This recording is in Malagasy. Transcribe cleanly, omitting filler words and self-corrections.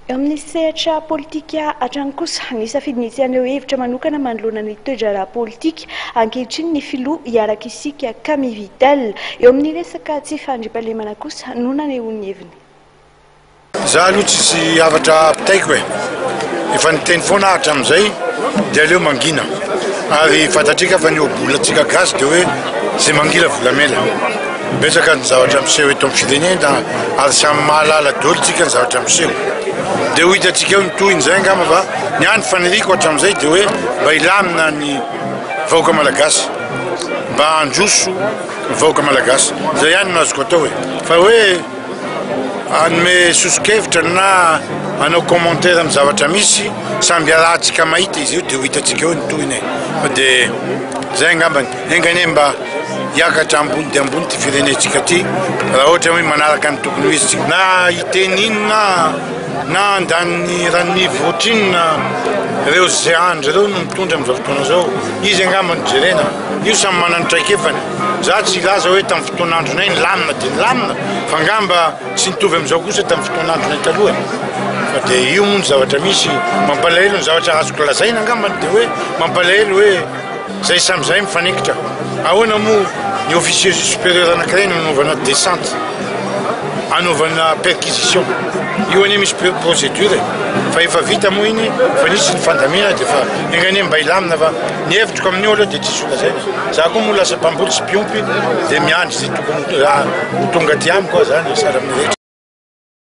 Eo amin'ny sehatra politika hatrany kosa ny safidinitsy aneo hevitra manokana manoloana ny toe-draharaha politika ankehitriny ny filoha hiaraka isika Camille Vitel. Eo amin'ny resaka tsy fandriampahalemana kosa no nanehony heviny. Za aloha tsisy havatra apitaiko e. Efa niteny foana hatramin'izay dia aleo mangina. Ary fantatrika fa ny obolatsika gasy dia hoe izay mangila volamena. Betsaka ny zavatra miseho eto amin'ny firenena ary samy mahalala daholo tsika ny zavatra miseho. Dia ho hitantsika eo nitoy izay angamba fa ny andro faniriko hatramin'izay dia hoe mba ilamina ny vahoaka malagasy, mba handroso ny vahoaka malagasy. Izay ihany no azoko atao e. Fa hoe anome sosokevitra na hanao commentaire amin'ny zavatra misy samby arahantsika mahita izy io dia ho hitantsika eo nitoyny e. Dia izay angambany engane mba hiakatra ambony dia ambony ty firenentsika ty raha ohatra hoe manaraka ny tokony ho izy na hiteny inona na andaniny ran'ny voatr'inona ireo zay andro ireo no mitondra amin'izao fotoana zao izy angamba ny jerena io samy manana traikefany. Za tsy ilaza hoe tamin'ny fotoan'andronay ny lamina dia ny lamina fa angamba tsy nitovy amin'izao kosa tamin'ny fotoan'andronay taloha. Fa dia io moa ny zavatra misy mampalahelo ny zavatra azoko lazaina angambany dia hoe mampalahelo hoe zay samyzay mifanekitra. Ahoana moa ny officier supérieur anankiray no anaovana descente, anaovana perquisition. Io anie misy procédure fa efa vita moa iny fa nisy ny fandamina dia fa engane mba ilamina fa ny hevitriko amin'io aloha dia tsisy olazaina. Za koa moa lasa mpamboly sy mpiompy dia miandry zay tokony ho tonga ty amiko zany sara amin'ny rehetra.